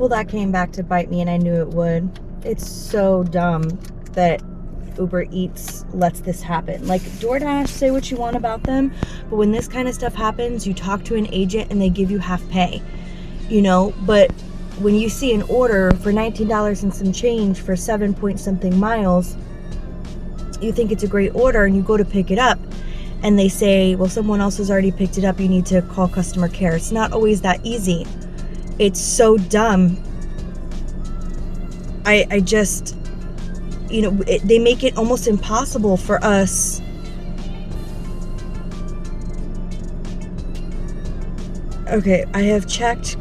Well, that came back to bite me, and I knew it would. It's so dumb that Uber Eats lets this happen. Like, DoorDash, say what you want about them, but when this kind of stuff happens, you talk to an agent and they give you half pay, you know. But when you see an order for $19 and some change for 7 point something miles, you think it's a great order, and you go to pick it up and they say, well, someone else has already picked it up, you need to call customer care. It's not always that easy. It's so dumb. I just, you know, they make it almost impossible for us. Okay, I have checked.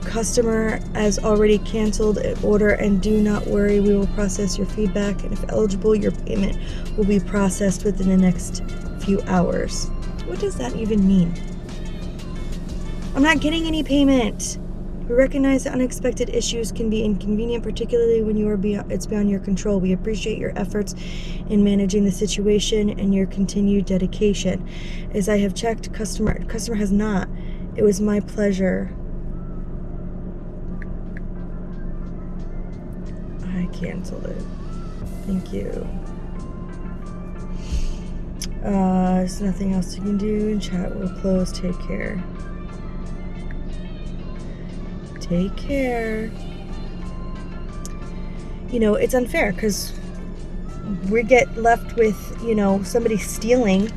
Customer has already canceled an order, and do not worry, we will process your feedback, and if eligible, your payment will be processed within the next few hours. What does that even mean? I'm not getting any payment. We recognize that unexpected issues can be inconvenient, particularly when it's beyond your control. We appreciate your efforts in managing the situation and your continued dedication. As I have checked, customer has not. It was my pleasure. I canceled it. Thank you. There's nothing else you can do, and chat will close. Take care. Take care. You know, it's unfair because we get left with, you know, somebody stealing,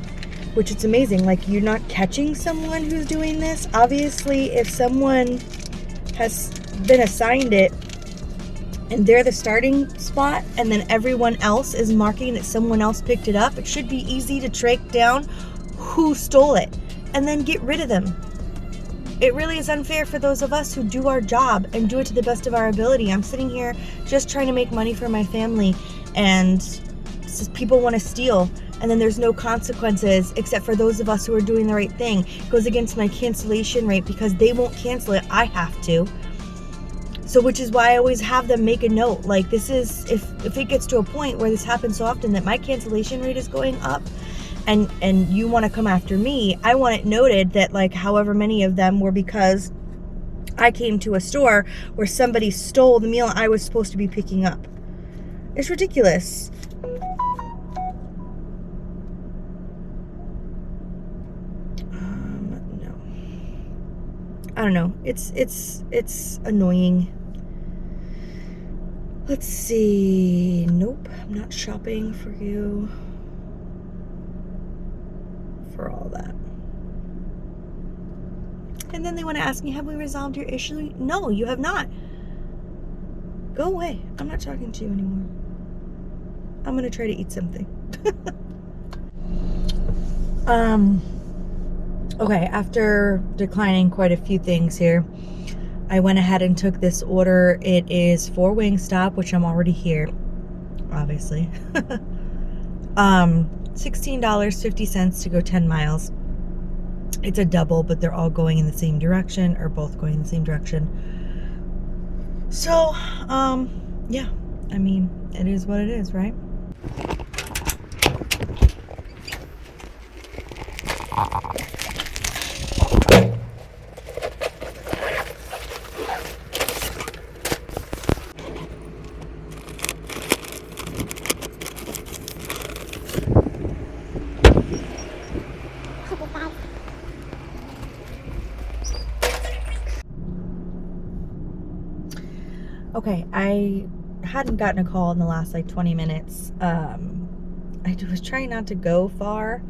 which it's amazing. Like, you're not catching someone who's doing this. Obviously, if someone has been assigned it and they're the starting spot, and then everyone else is marking that someone else picked it up, it should be easy to track down who stole it and then get rid of them. It really is unfair for those of us who do our job and do it to the best of our ability. I'm sitting here just trying to make money for my family, and people want to steal, and then there's no consequences except for those of us who are doing the right thing. It goes against my cancellation rate because they won't cancel it. I have to. So, which is why I always have them make a note. Like, this is, if it gets to a point where this happens so often that my cancellation rate is going up, and you want to come after me, I want it noted that, like, however many of them were because I came to a store where somebody stole the meal I was supposed to be picking up. It's ridiculous. No. I don't know. It's annoying. Let's see. Nope, I'm not shopping for you. For all that. And then they want to ask me, have we resolved your issue? No, you have not. Go away. I'm not talking to you anymore. I'm going to try to eat something. Okay, after declining quite a few things here, I went ahead and took this order. It is for Wingstop, which I'm already here, obviously. $16.50 to go 10 miles. It's a double, but they're all going in the same direction, or both going in the same direction. So, yeah, I mean, it is what it is, right? Okay, I hadn't gotten a call in the last like 20 minutes. I was trying not to go far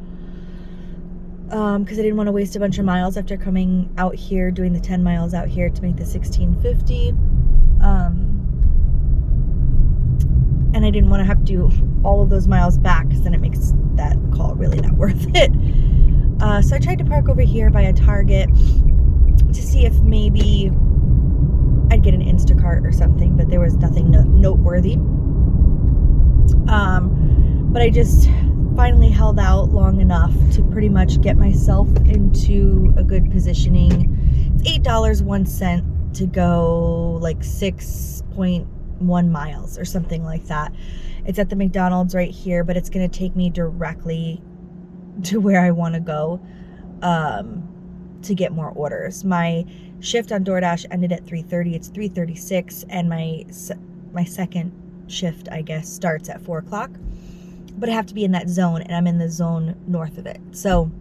because I didn't want to waste a bunch of miles after coming out here, doing the 10 miles out here to make the 1650. And I didn't want to have to do all of those miles back because then it makes that call really not worth it. So I tried to park over here by a Target to see if maybe I'd get an Instacart or something, but there was nothing noteworthy. But I just finally held out long enough to pretty much get myself into a good positioning. It's $8.01 to go like 6.1 miles or something like that. It's at the McDonald's right here, but it's going to take me directly to where I want to go. to get more orders. My shift on DoorDash ended at 3:30. It's 3:36, and my second shift, I guess, starts at 4 o'clock. But I have to be in that zone, and I'm in the zone north of it. So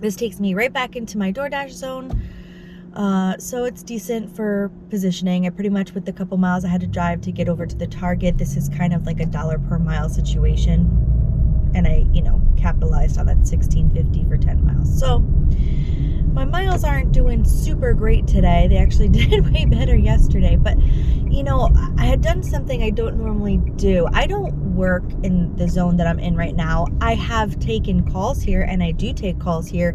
this takes me right back into my DoorDash zone. So it's decent for positioning. I pretty much, with the couple miles I had to drive to get over to the Target, this is kind of like a $1 per mile situation. And I, capitalized on that $16.50 for 10 miles. So my miles aren't doing super great today. They actually did way better yesterday. But, I had done something I don't normally do. I don't work in the zone that I'm in right now. I have taken calls here, and I do take calls here,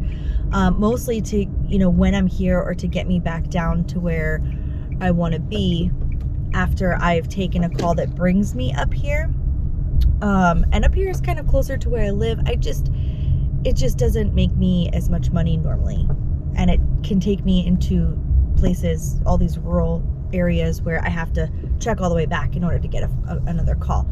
mostly to, when I'm here, or to get me back down to where I want to be after I've taken a call that brings me up here. And up here is kind of closer to where I live. It just doesn't make me as much money normally. And it can take me into places, all these rural areas, where I have to check all the way back in order to get another call.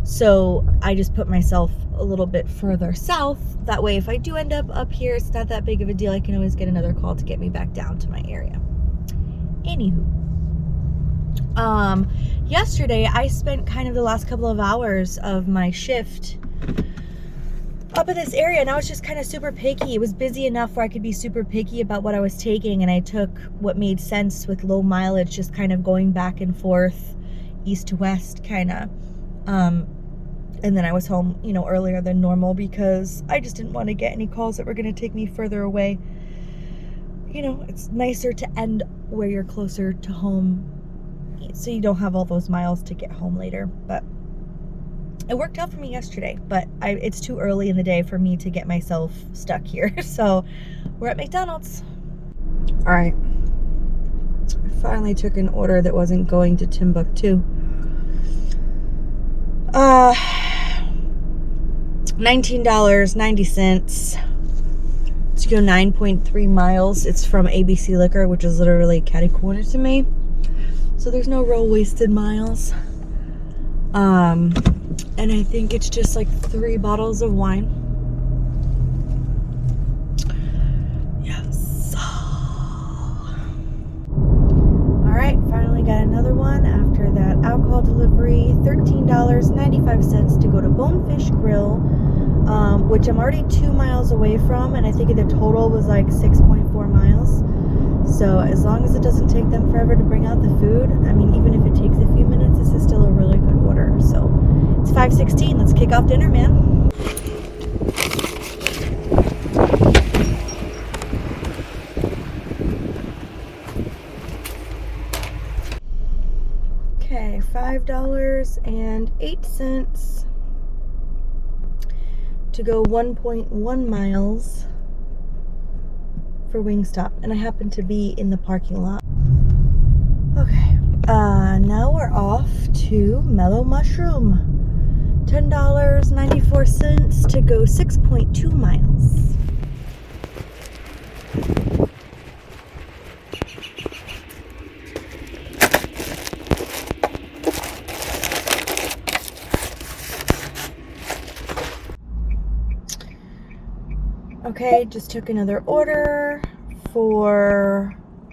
So I just put myself a little bit further south. That way, if I do end up here, it's not that big of a deal. I can always get another call to get me back down to my area. Anywho. Yesterday I spent kind of the last couple of hours of my shift up in this area, and I was just kind of super picky. It was busy enough where I could be super picky about what I was taking, and I took what made sense with low mileage, just kind of going back and forth, east to west, kind of. And then I was home, earlier than normal, because I just didn't want to get any calls that were going to take me further away. It's nicer to end where you're closer to home, so you don't have all those miles to get home later. But it worked out for me yesterday, but it's too early in the day for me to get myself stuck here. So we're at McDonald's. All right. I finally took an order that wasn't going to Timbuktu. $19.90 to go 9.3 miles. It's from ABC Liquor, which is literally catty corner to me. So there's no real wasted miles. And I think it's just like 3 bottles of wine. Yes. All right, finally got another one after that alcohol delivery. $13.95 to go to Bonefish Grill, which I'm already 2 miles away from, and I think the total was like 6.4 miles. So as long as it doesn't take them forever to bring out the food, even if it takes a few minutes, this is still a really good order. So it's 5:16. Let's kick off dinner, man. Okay, $5.08 to go 1.1 miles for Wingstop, and I happen to be in the parking lot. Okay, now we're off to Mellow Mushroom. $10.94 to go 6.2 miles. Okay, just took another order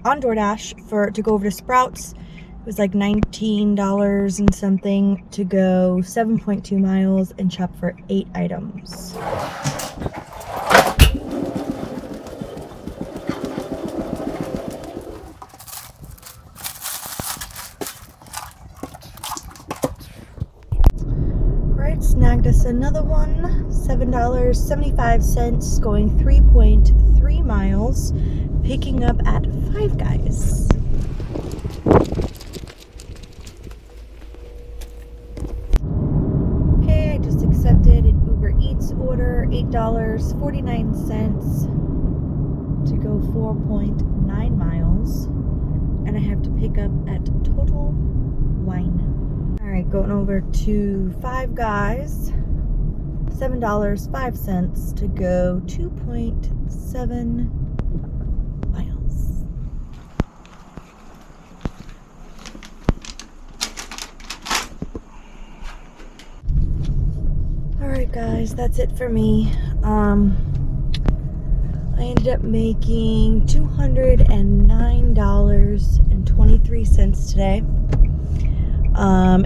on DoorDash to go over to Sprouts. It was like $19 and something to go 7.2 miles and shop for 8 items. Alright, snagged us another one. $7.75 going 3.3 miles, picking up at Five Guys. Okay, I just accepted an Uber Eats order, $8.49 to go 4.9 miles, and I have to pick up at Total Wine. Alright, going over to Five Guys. $7.05 to go 2.7 miles. Alright guys, that's it for me. I ended up making $209.23 today,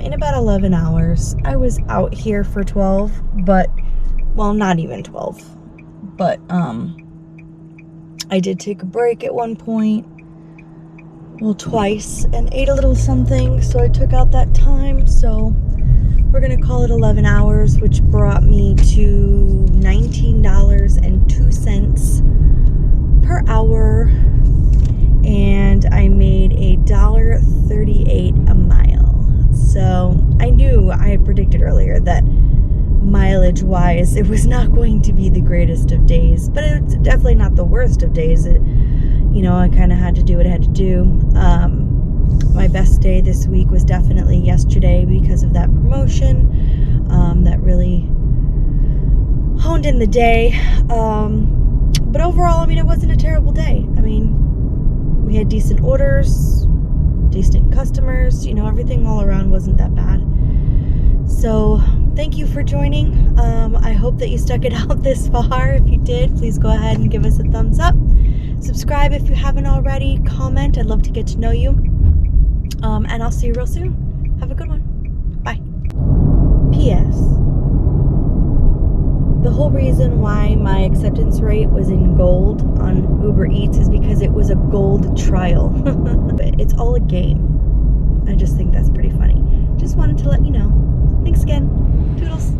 in about 11 hours. I was out here for 12, but, well, not even 12, but, I did take a break at one point, well, twice, and ate a little something, so I took out that time, so we're gonna call it 11 hours, which brought me to $19.02 per hour, and I made $1.38 a mile. So I knew, I had predicted earlier that mileage wise it was not going to be the greatest of days, but it's definitely not the worst of days. I kind of had to do what I had to do. My best day this week was definitely yesterday because of that promotion that really honed in the day. But overall, I mean, it wasn't a terrible day. I mean, we had decent orders, decent customers, everything all around wasn't that bad. So thank you for joining. I hope that you stuck it out this far. If you did, please go ahead and give us a thumbs up. Subscribe if you haven't already. Comment. I'd love to get to know you. And I'll see you real soon. Have a good one. Bye. P.S. The whole reason why my acceptance rate was in gold on Uber Eats is because it was a gold trial. It's all a game. I just think that's pretty funny. Just wanted to let you know. Thanks again. Toodles.